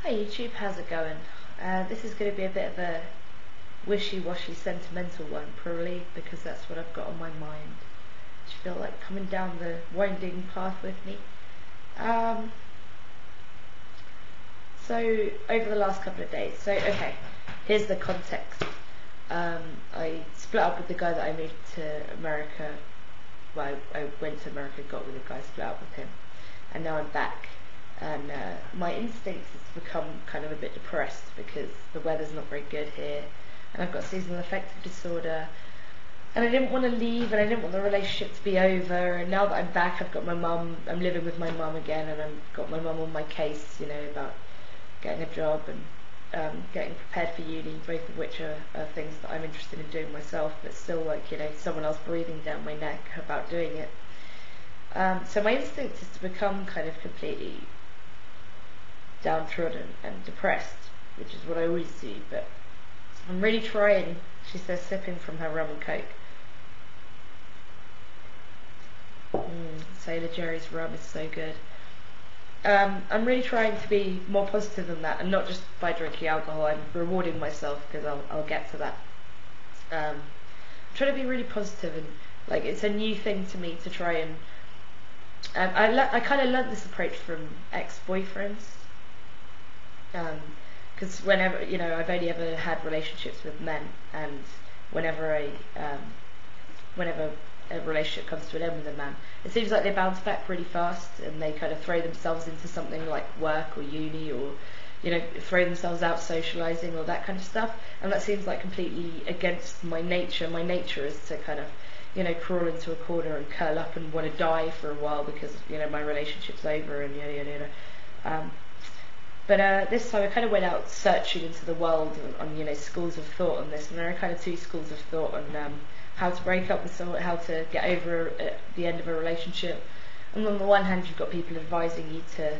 Hi YouTube, how's it going? This is going to be a bit of a wishy-washy sentimental one, probably, because that's what I've got on my mind. Do you feel like coming down the winding path with me? So, over the last couple of days, okay, here's the context. I split up with the guy that I moved to America. Well, I went to America, got with the guy, split up with him, and now I'm back. And my instinct is to become kind of a bit depressed because the weather's not very good here, and I've got seasonal affective disorder, and I didn't want to leave, and I didn't want the relationship to be over. And now that I'm back, I've got my mum, I'm living with my mum again, and I've got my mum on my case, about getting a job and getting prepared for uni, both of which are things that I'm interested in doing myself, but still, someone else breathing down my neck about doing it. So my instinct is to become kind of completely downtrodden and depressed, which is what I always do, but I'm really trying. She says, sipping from her rum and coke. Sailor Jerry's rum is so good. I'm really trying to be more positive than that, and not just by drinking alcohol. I'm rewarding myself because I'll get to that. I'm trying to be really positive, and it's a new thing to me to try and I kind of learnt this approach from ex-boyfriends, because whenever I've only ever had relationships with men, and whenever a relationship comes to an end with a man, it seems like they bounce back really fast, and they kind of throw themselves into something like work or uni, or throw themselves out socializing or that kind of stuff, and that seems like completely against my nature. My nature is to kind of crawl into a corner and curl up and want to die for a while because my relationship's over and yada yada yada. But this time I kind of went out searching into the world on schools of thought on this, and there are kind of two schools of thought on how to break up with someone, how to get over the end of a relationship. And on the one hand, you've got people advising you to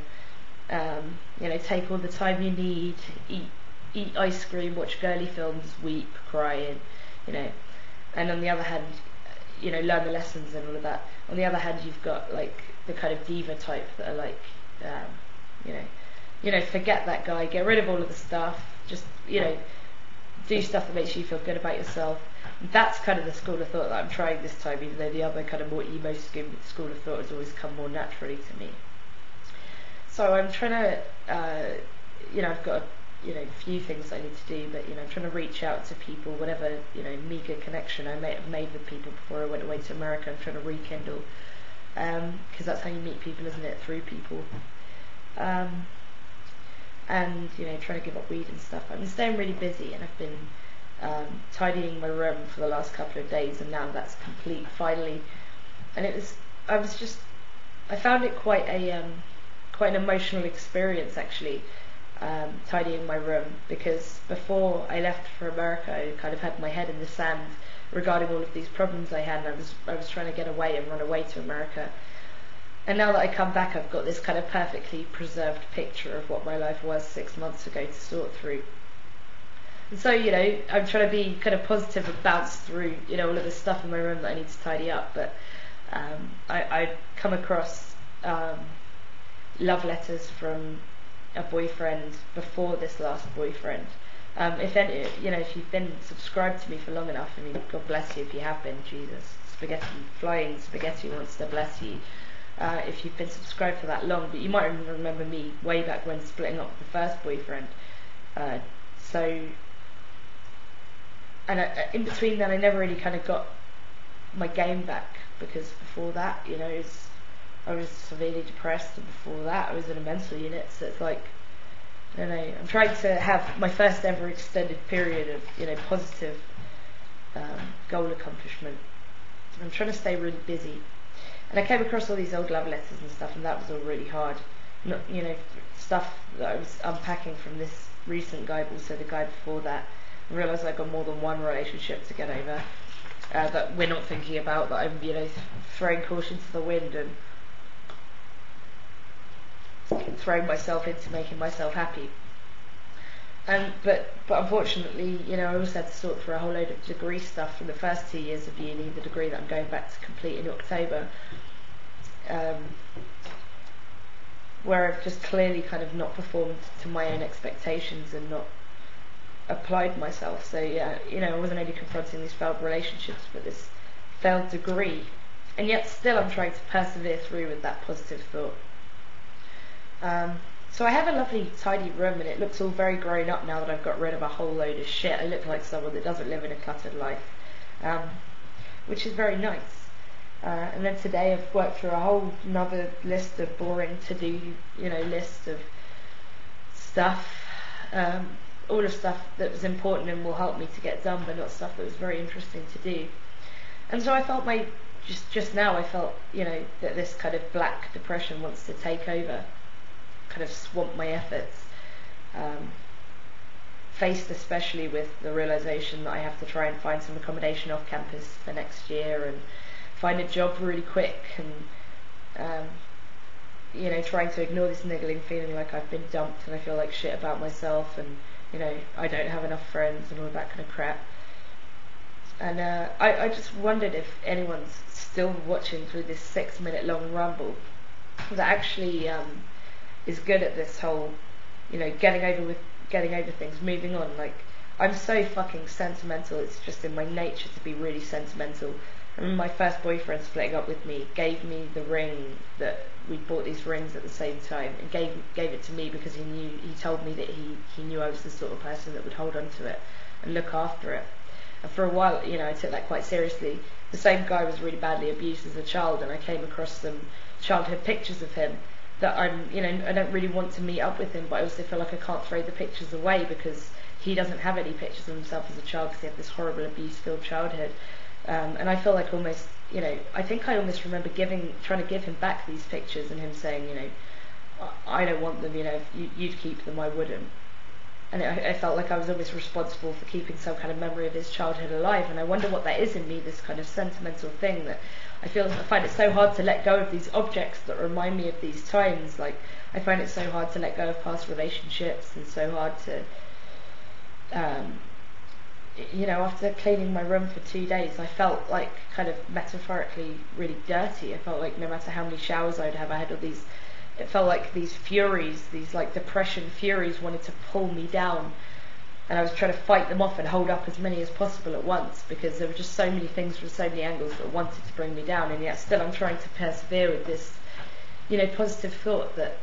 take all the time you need, eat ice cream, watch girly films, weep, cry, and on the other hand, learn the lessons and all of that. On the other hand, you've got the kind of diva type that are forget that guy, get rid of all of the stuff, just do stuff that makes you feel good about yourself. That's kind of the school of thought that I'm trying this time, even though the other kind of more emo school of thought has always come more naturally to me. So I'm trying to, I've got a few things I need to do, but I'm trying to reach out to people, whatever meager connection I may have made with people before I went away to America. I'm trying to rekindle, because that's how you meet people, isn't it? Through people. And trying to give up weed and stuff. I've been staying really busy, and I've been tidying my room for the last couple of days, and now that's complete finally. And I found it quite an emotional experience actually, tidying my room, because before I left for America I kind of had my head in the sand regarding all of these problems I had, and I was trying to get away and run away to America. And now that I come back, I've got this kind of perfectly preserved picture of what my life was 6 months ago to sort through. And so, I'm trying to be kind of positive and bounce through, all of the stuff in my room that I need to tidy up. But I come across love letters from a boyfriend before this last boyfriend. If you've been subscribed to me for long enough, God bless you if you have been. Jesus, flying spaghetti wants to bless you. If you've been subscribed for that long, but you might remember me way back when splitting up with the first boyfriend. In between then, I never really kind of got my game back, because before that, I was severely depressed, and before that I was in a mental unit. So it's I'm trying to have my first ever extended period of positive goal accomplishment. I'm trying to stay really busy. And I came across all these old love letters and stuff, and that was all really hard. Stuff that I was unpacking from this recent guy, but also the guy before that. I realised I got more than one relationship to get over that we're not thinking about, that I'm throwing caution to the wind and throwing myself into making myself happy. But unfortunately, I also had to sort through a whole load of degree stuff from the first 2 years of uni, the degree that I'm going back to complete in October. where I've just clearly kind of not performed to my own expectations and not applied myself. So yeah, I wasn't only confronting these failed relationships, but this failed degree, and yet still I'm trying to persevere through with that positive thought. So I have a lovely tidy room, and it looks all very grown up now that I've got rid of a whole load of shit. I look like someone that doesn't live in a cluttered life, which is very nice. And then today I've worked through a whole another list of boring to-do, list of stuff, all of stuff that was important and will help me to get done, but not stuff that was very interesting to do. And so I felt just now I felt, that this kind of black depression wants to take over, kind of swamp my efforts, faced especially with the realization that I have to try and find some accommodation off campus for next year and find a job really quick, and trying to ignore this niggling feeling like I've been dumped and I feel like shit about myself, and I don't have enough friends and all that kind of crap. And I just wondered if anyone's still watching through this 6-minute long rumble that actually is good at this whole getting over things, moving on. Like, I'm so fucking sentimental. It's just in my nature to be really sentimental. I remember my first boyfriend splitting up with me gave me the ring, that we bought these rings at the same time, and gave it to me because he told me that he knew I was the sort of person that would hold on to it and look after it. And for a while, I took that quite seriously. The same guy was really badly abused as a child, and I came across some childhood pictures of him that I don't really want to meet up with him, but I also feel like I can't throw the pictures away because he doesn't have any pictures of himself as a child because he had this horrible abuse-filled childhood. And I feel like almost, I think I almost remember trying to give him back these pictures and him saying, I don't want them, if you'd keep them, I wouldn't. And I felt like I was almost responsible for keeping some kind of memory of his childhood alive, and I wonder what that is in me, this kind of sentimental thing that I find it so hard to let go of these objects that remind me of these times. Like, I find it so hard to let go of past relationships, and so hard to after cleaning my room for 2 days, I felt like, kind of metaphorically, really dirty. I felt like no matter how many showers I'd have, I had all these, it felt like these furies, these like depression furies wanted to pull me down, and I was trying to fight them off and hold up as many as possible at once, because there were just so many things from so many angles that wanted to bring me down, and yet still I'm trying to persevere with this, positive thought that,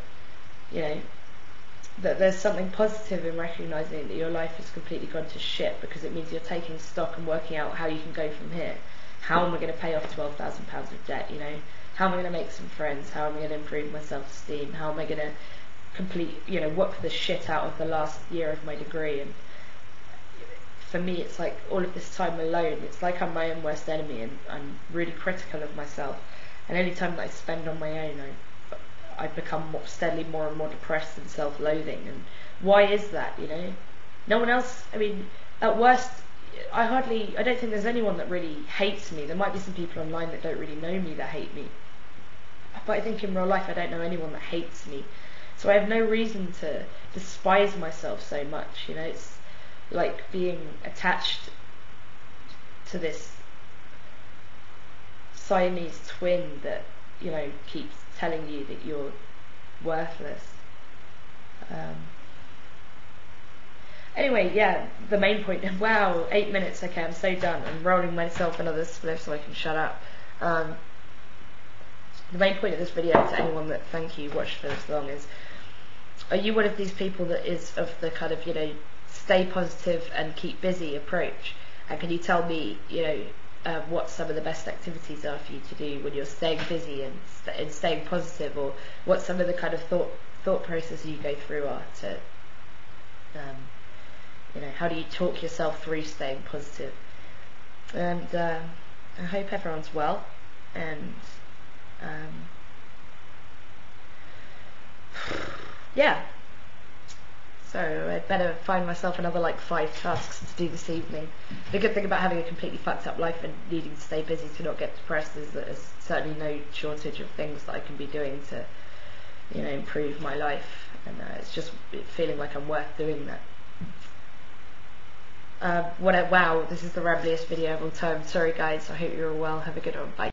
that there's something positive in recognising that your life has completely gone to shit, because it means you're taking stock and working out how you can go from here. How am I going to pay off £12,000 of debt, How am I going to make some friends? How am I going to improve my self-esteem? How am I going to complete, work the shit out of the last year of my degree? And for me, it's like all of this time alone, it's like I'm my own worst enemy, and I'm really critical of myself. And any time that I spend on my own, I become steadily more and more depressed and self-loathing. And why is that, No one else, at worst, I don't think there's anyone that really hates me. There might be some people online that don't really know me that hate me, but I think in real life I don't know anyone that hates me. So I have no reason to despise myself so much, It's like being attached to this Siamese twin that, keeps telling you that you're worthless. Anyway, yeah, the main point, wow, 8 minutes, okay, I'm so done. I'm rolling myself another spliff so I can shut up. The main point of this video, to anyone that, thank you, watched for this long, is, are you one of these people that is of the kind of, stay positive and keep busy approach? And can you tell me, what some of the best activities are for you to do when you're staying busy and staying positive, or what some of the kind of thought processes you go through are to, how do you talk yourself through staying positive? And I hope everyone's well, and yeah. So I'd better find myself another 5 tasks to do this evening. The good thing about having a completely fucked up life and needing to stay busy to not get depressed is that there's certainly no shortage of things that I can be doing to, improve my life. And it's just feeling like I'm worth doing that. Wow, this is the rambliest video of all time. Sorry guys, I hope you're all well. Have a good one. Bye.